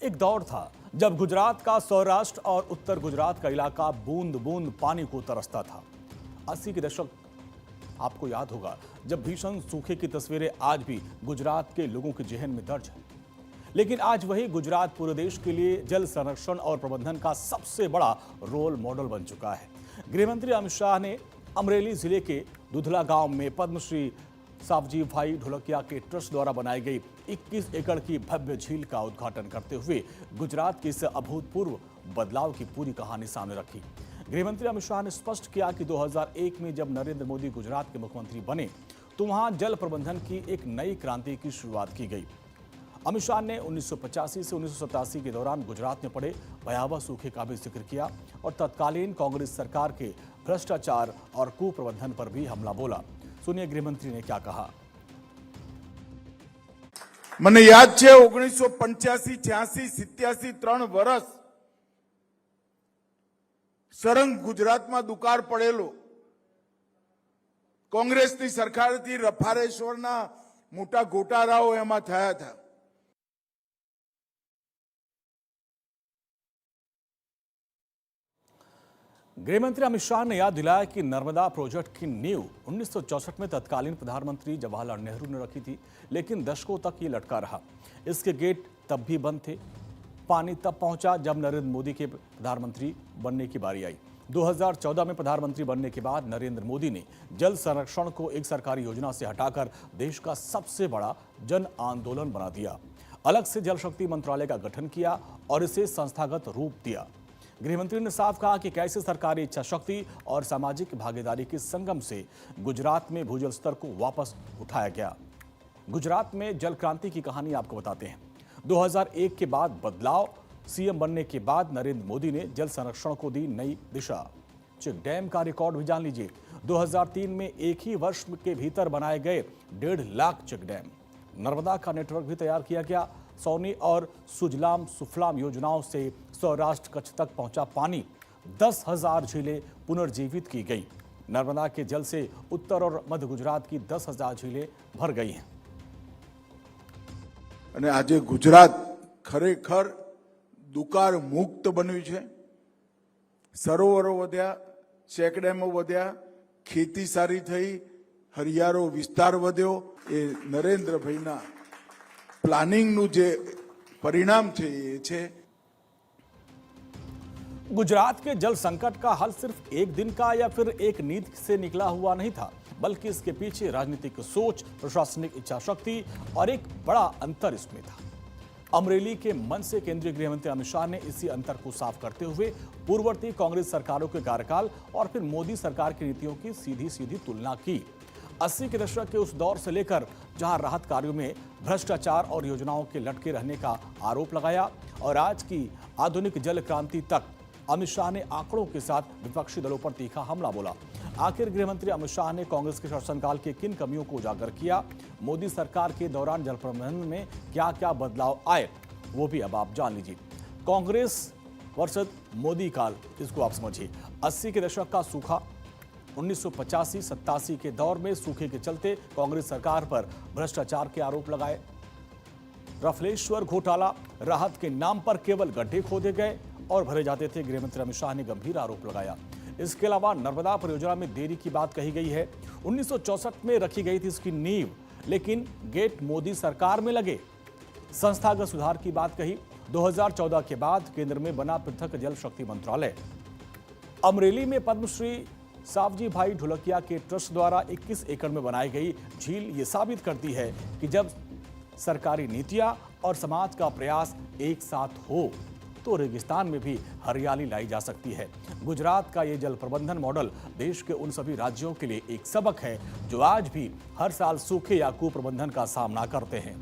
एक दौर था जब गुजरात का सौराष्ट्र और उत्तर गुजरात का इलाका बूंद बूंद पानी को तरसता था। 80 के दशक आपको याद होगा जब भीषण सूखे की तस्वीरें आज भी गुजरात के लोगों के जेहन में दर्ज है। लेकिन आज वही गुजरात पूरे देश के लिए जल संरक्षण और प्रबंधन का सबसे बड़ा रोल मॉडल बन चुका है। गृहमंत्री अमित शाह ने अमरेली जिले के दुधला गांव में पद्मश्री सावजी भाई ढोलकिया के ट्रस्ट द्वारा बनाई गई 21 एकड़ की भव्य झील का उद्घाटन करते हुए गुजरात के इस अभूतपूर्व बदलाव की पूरी कहानी सामने रखी। गृहमंत्री अमित शाह ने स्पष्ट किया कि 2001 में जब नरेंद्र मोदी गुजरात के मुख्यमंत्री बने तो वहां जल प्रबंधन की एक नई क्रांति की शुरुआत की गई। अमित शाह ने 1985 से 1987 के दौरान गुजरात में पड़े भयावह सूखे का भी जिक्र किया और तत्कालीन कांग्रेस सरकार के भ्रष्टाचार और कुप्रबंधन पर भी हमला बोला। सुनिए गृहमंत्री ने क्या कहा। મને યાદ છે 1985, 86, 87 3 વર્ષ સરંગ ગુજરાતમાં દુકાળ પડેલો કોંગ્રેસની સરકારથી રફારેશ્વરના મોટા ગોટાળાઓ એમાં થયા હતા। गृहमंत्री अमित शाह ने याद दिलाया कि नर्मदा प्रोजेक्ट की नींव 1964 में तत्कालीन प्रधानमंत्री जवाहरलाल नेहरू ने रखी थी, लेकिन दशकों तक ये लटका रहा। इसके गेट तब भी बंद थे। पानी तब पहुंचा जब नरेंद्र मोदी के प्रधानमंत्री बनने की बारी आई। 2014 में प्रधानमंत्री बनने के बाद नरेंद्र मोदी ने जल संरक्षण को एक सरकारी योजना से हटाकर देश का सबसे बड़ा जन आंदोलन बना दिया। अलग से जल शक्ति मंत्रालय का गठन किया और इसे संस्थागत रूप दिया। गृहमंत्री ने साफ कहा कि कैसे सरकारी इच्छा शक्ति और सामाजिक भागीदारी के संगम से गुजरात में भूजल स्तर को वापस उठाया गया। गुजरात में जल क्रांति की कहानी आपको बताते हैं। 2001 के बाद बदलाव, सीएम बनने के बाद नरेंद्र मोदी ने जल संरक्षण को दी नई दिशा। चेक डैम का रिकॉर्ड भी जान लीजिए। 2003 में एक ही वर्ष के भीतर बनाए गए 1.5 लाख चेक डैम। नर्मदा का नेटवर्क भी तैयार किया गया। सौनी और सुजलाम सुफलाम योजनाओं से सौराष्ट्र कच्छ तक पहुंचा पानी। 10,000 झीलें पुनर्जीवित की गई। नर्मदा के जल से उत्तर और मध्य गुजरात की 10,000 झीलें भर गई हैं। અને આજે ગુજરાત ખરેખર દુકાળ મુક્ત બન્યું છે। સરોવરો વધ્યા, ચેકડેમો વધ્યા, ખેતી સારી થઈ, હરિયાળો વિસ્તાર વધ્યો। એ નરેન્દ્રભાઈના પ્લાનિંગનું જે પરિણામ છે એ છે। गुजरात के जल संकट का हल सिर्फ एक दिन का या फिर एक नीति से निकला हुआ नहीं था, बल्कि इसके पीछे राजनीतिक सोच, प्रशासनिक इच्छा शक्ति और एक बड़ा अंतर इसमें था। अमरेली के मंच से केंद्रीय गृहमंत्री अमित शाह ने इसी अंतर को साफ करते हुए पूर्ववर्ती कांग्रेस सरकारों के कार्यकाल और फिर मोदी सरकार की नीतियों की सीधी सीधी तुलना की। 80 के दशक के उस दौर से लेकर जहां राहत कार्यों में भ्रष्टाचार और योजनाओं के लटके रहने का आरोप लगाया और आज की आधुनिक जल क्रांति तक अमित शाह ने आंकड़ों के साथ विपक्षी दलों पर तीखा हमला बोला। आखिर गृहमंत्री अमित शाह ने कांग्रेस के शासनकाल के किन कमियों को उजागर किया, मोदी सरकार के दौरान जल प्रबंधन में क्या क्या बदलाव आए, वो भी अब आप जान लीजिए। कांग्रेस वर्सेस मोदी काल, इसको आप समझिए। 80 के दशक का सूखा, 1985-87 के दौर में सूखे के चलते कांग्रेस सरकार पर भ्रष्टाचार के आरोप लगाए। रफलेश्वर घोटाला, राहत के नाम पर केवल गड्ढे खोदे गए और भरे जाते थे। गृहमंत्री अमित शाह ने गंभीर आरोप लगाया। इसके अलावा नर्मदा परियोजना में देरी की बात कही गई है। 1964 में रखी गई थी इसकी नींव, लेकिन गेट मोदी सरकार में लगे। संस्थागत सुधार की बात कही। 2014 के बाद केंद्र में बना पृथक जल शक्ति मंत्रालय। अमरेली में पद्मश्री सावजी भाई ढोलकिया के ट्रस्ट द्वारा 21 एकड़ में बनाई गई झील ये साबित करती है कि जब सरकारी नीतियां और समाज का प्रयास एक साथ हो तो रेगिस्तान में भी हरियाली लाई जा सकती है। गुजरात का ये जल प्रबंधन मॉडल देश के उन सभी राज्यों के लिए एक सबक है जो आज भी हर साल सूखे या कुप्रबंधन का सामना करते हैं।